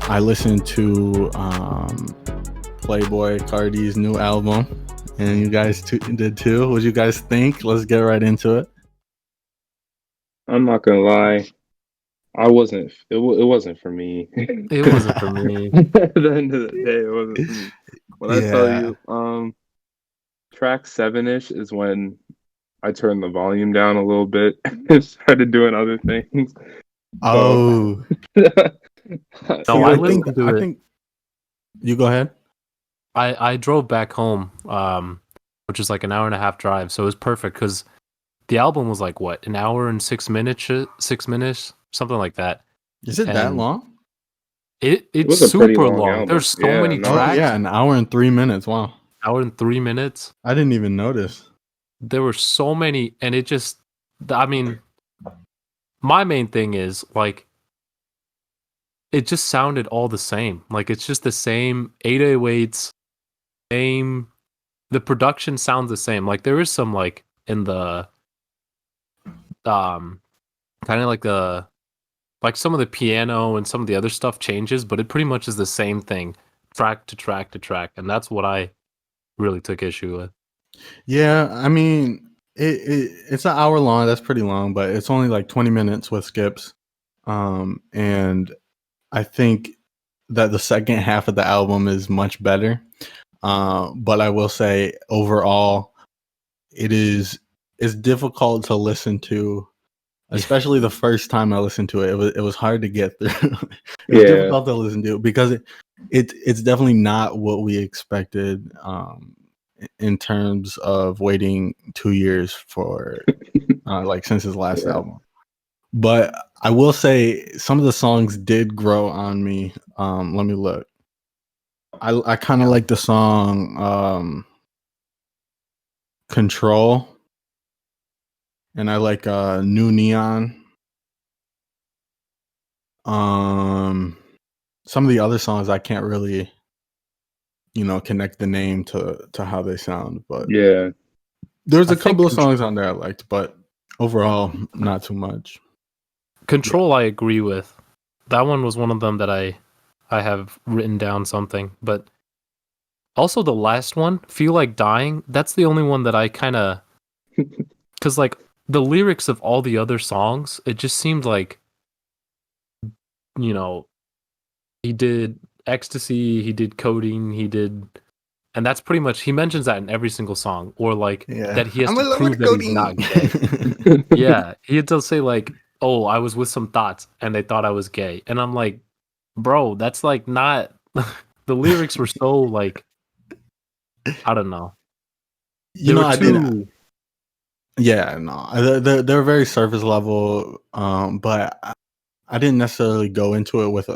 I listened to Playboi Carti's new album, and you guys did too. What do you guys think? Let's get right into it. I'm not gonna lie, I wasn't. It wasn't for me. It wasn't for me. At the end of the day, it wasn't for me. When I tell Yeah. you, track seven-ish is when I turned the volume down a little bit and started doing other things. So, Oh. No, See, I I think listened to I it. think you go ahead. I drove back home, which is like an hour and a half drive, so it was perfect because the album was like what, an hour and 6 minutes, 6 minutes, something like that. Is it that And long? it it's was a pretty super long long. album. There's so Yeah, many no. Oh tracks, yeah, an hour and 3 minutes. Wow. hour and 3 minutes. I didn't even notice. There were so many, and it just, I mean, my main thing is like it just sounded all the same. Like it's just the same 808s, same. The production sounds the same. Like there is some like in the kind of like some of the piano and some of the other stuff changes, but it pretty much is the same thing, track to track to track, and that's what I really took issue with. Yeah, I mean, it's an hour long. That's pretty long, but it's only like 20 minutes with skips. And I think that the second half of the album is much better. But I will say overall, it's difficult to listen to, especially the first time I listened to it. It was hard to get through. It was Yeah, difficult to listen to because it's definitely not what we expected. In terms of waiting 2 years for like since his last yeah. album. But I will say some of the songs did grow on me. Let me look. I kind of like the song Control, and I like New Neon. Some of the other songs I can't really, connect the name to how they sound, but Yeah. there's I a think couple of songs on there I liked, but overall not too much. Control I agree with. That one was one of them that I have written down something, but also the last one, Feel Like Dying, that's the only one that I kind of, because like the lyrics of all the other songs, it just seemed like, you know, he did ecstasy, he did codeine, and that's pretty much, he mentions that in every single song, or like Yeah, that he has I'm to in love prove with that he's not gay. codeine. Yeah, he had to say like, oh, I was with some thoughts and they thought I was gay. And I'm like, bro, that's like not, the lyrics were so like, I don't know. They were I did. too, Yeah, no, they're very surface level. But I didn't necessarily go into it with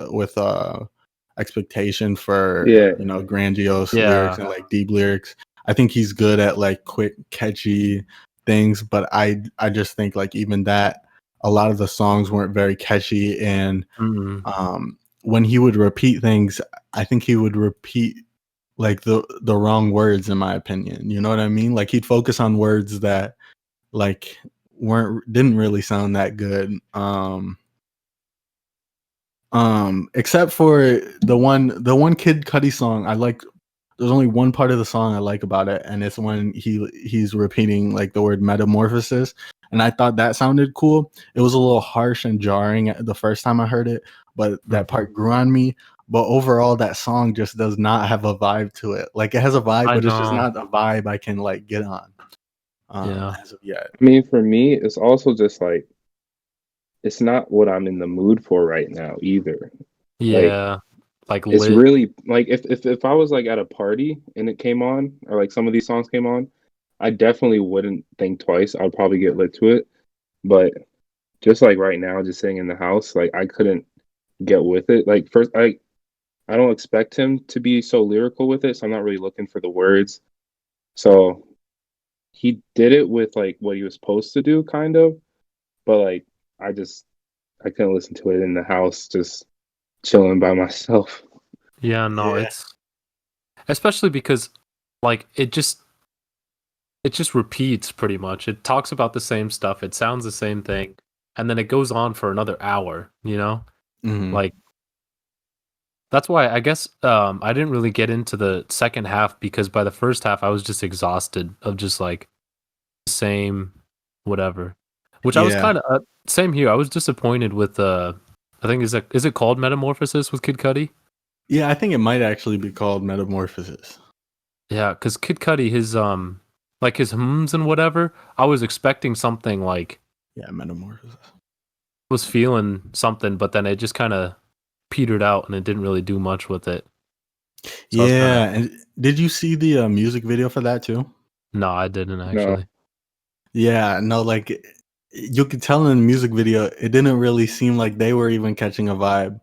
expectation for Yeah. grandiose lyrics yeah, and like deep lyrics. I think he's good at like quick, catchy things, but I just think like even that a lot of the songs weren't very catchy, and mm, when he would repeat things, I think he would repeat like the wrong words in my opinion. You know what I mean? Like he'd focus on words that like didn't really sound that good. Except for the one Kid Cudi song, I like. There's only one part of the song I like about it, and it's when he's repeating like the word metamorphosis, and I thought that sounded cool. It was a little harsh and jarring the first time I heard it, but that part grew on me. But overall, that song just does not have a vibe to it. Like it has a vibe, I but it's just know. not a vibe I can like get on. Yeah. As of yet. I mean, for me, it's also just like it's not what I'm in the mood for right now either. Like Yeah. Like it's lit. really like if I was like at a party and it came on or like some of these songs came on, I definitely wouldn't think twice. I'd probably get lit to it. But just like right now, just sitting in the house, like I couldn't get with it. Like first, I don't expect him to be so lyrical with it, so I'm not really looking for the words. So he did it with like what he was supposed to do, kind of. But like I just I couldn't listen to it in the house, just chilling by myself. Yeah, no, Yeah. it's especially because like it just repeats pretty much. It talks about the same stuff. It sounds the same thing, and then it goes on for another hour, you know? Mhm. Like That's why I guess I didn't really get into the second half because by the first half I was just exhausted of just like same whatever. Which I was Yeah. kind of same here. I was disappointed with I think is it called Metamorphosis with Kid Cudi? Yeah, I think it might actually be called Metamorphosis. Yeah, because Kid Cudi his like his hums and whatever. I was expecting something like Yeah, Metamorphosis. was feeling something, but then it just kind of petered out and it didn't really do much with it. So I was kind of Yeah, and did you see the music video for that too? no, I didn't No. actually. Yeah, no, like you could tell in the music video, it didn't really seem like they were even catching a vibe,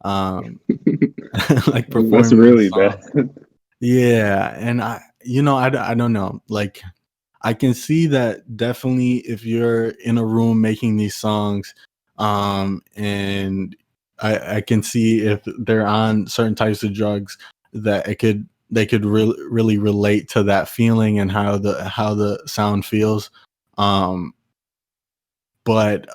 like That's performing the really song. bad. Yeah, and I don't know. Like, I can see that definitely if you're in a room making these songs, and I can see if they're on certain types of drugs that they could really relate to that feeling and how the sound feels. Um, but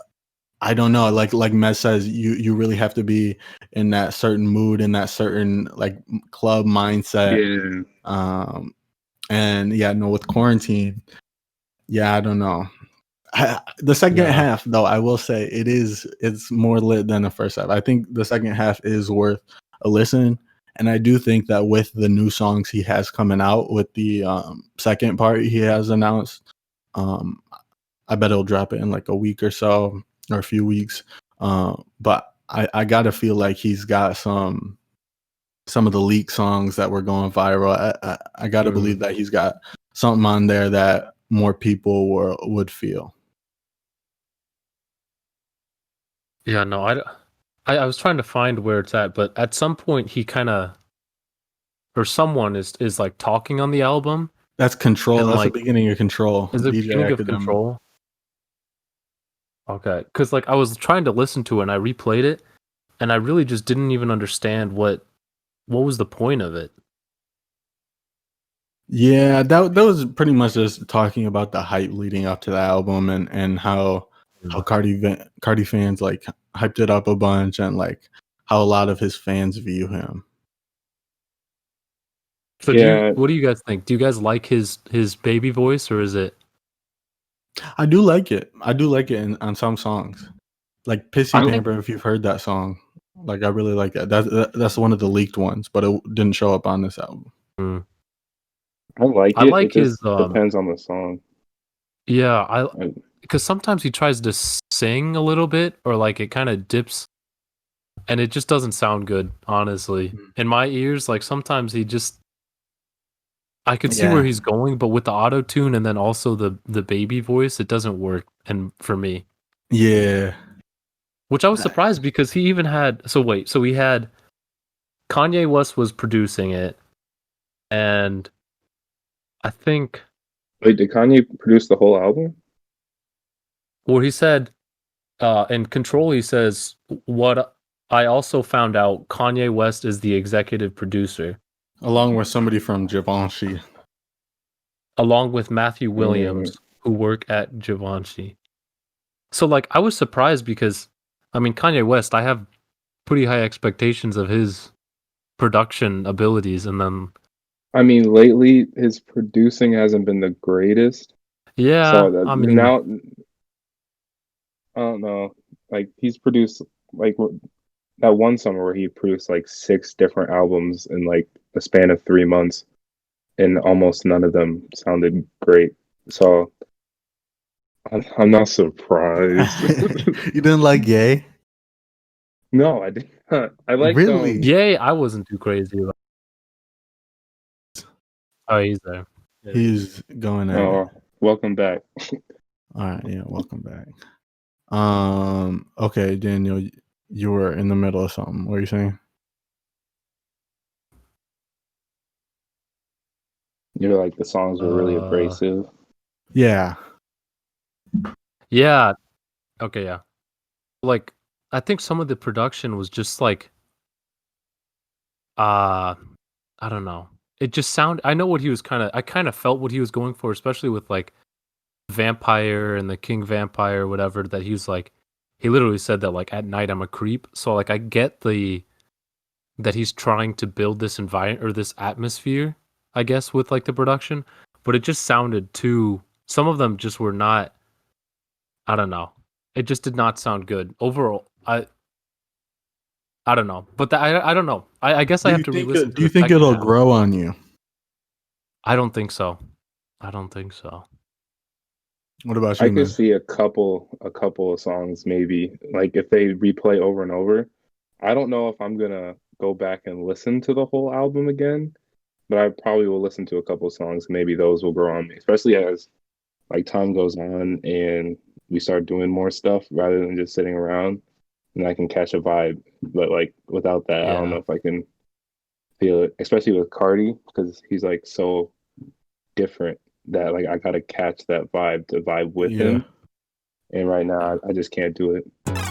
I don't know. Like Mez says, you really have to be in that certain mood, in that certain like club mindset. Yeah. And yeah, no, with quarantine, yeah, I don't know. The second Yeah. half, though, I will say it's more lit than the first half. I think the second half is worth a listen, and I do think that with the new songs he has coming out, with the second part he has announced, um, I bet it'll drop it in like a week or so, or a few weeks. But I gotta feel like he's got some of the leak songs that were going viral. I gotta believe that he's got something on there that more people would feel. Yeah, no, I was trying to find where it's at, but at some point he kind of or someone is like talking on the album That's Control. and That's the like beginning of Control. is the DJ beginning of Academic. Control. Okay, because like I was trying to listen to it and I replayed it and I really just didn't even understand what was the point of it. Yeah, that was pretty much just talking about the hype leading up to the album and how Cardi fans like hyped it up a bunch and like how a lot of his fans view him. So Yeah. what do you guys think? Do you guys like his baby voice or is it I do like it. I do like it on some songs, like "Pissy I like Pamper." If you've heard that song, like I really like that. That's one of the leaked ones, but it didn't show up on this album. Mm. I like I it. It like his just depends on the song. yeah, I, because sometimes he tries to sing a little bit or like it kind of dips and it just doesn't sound good, honestly. In my ears, like sometimes I could see where Yeah, he's going, but with the auto tune and then also the baby voice, it doesn't work and for me. yeah. Which I was surprised because he even had so we had Kanye West was producing it and I think wait, did Kanye produce the whole album? well he said in Control he says what I also found out Kanye West is the executive producer Along with somebody from Givenchy. along with Matthew Mm, Williams who work at Givenchy. So like I was surprised because I mean Kanye West, I have pretty high expectations of his production abilities and then I mean, lately his producing hasn't been the greatest. yeah, So that I mean now I don't know. Like he's produced like that one summer where he produced like 6 different albums in like a span of 3 months, and almost none of them sounded great. So I'm not surprised. You didn't like Gay? No, I did not. I liked Really? yay, I wasn't too crazy about oh he's there. Yeah. He's going at it. welcome back. All right, yeah, welcome back. Okay, Daniel, you were in the middle of something. What are you saying? You're like the songs were really Uh abrasive. Yeah, yeah, okay, yeah. Like I think some of the production was just like uh I don't know. It just I know what he was I kind of felt what he was going for, especially with like vampire and the king vampire or whatever that he was like he literally said that like at night I'm a creep. So like I get that he's trying to build this environment or this atmosphere, I guess, with like the production, but it just sounded too. Some of them just were not. I don't know. It just did not sound good overall. I don't know, but I don't know. I guess I have to re-listen. Do you think it'll grow on you? I don't think so. I don't think so. What about I you, could man? see a couple of songs maybe, like if they replay over and over. I don't know if I'm gonna go back and listen to the whole album again, but I probably will listen to a couple songs. Maybe those will grow on me, especially as like time goes on and we start doing more stuff rather than just sitting around, and I can catch a vibe. But like without that, I don't know Yeah. if I can feel it, especially with Cardi because he's like so different that like I gotta catch that vibe to vibe with Yeah. him. And right now, I just can't do it.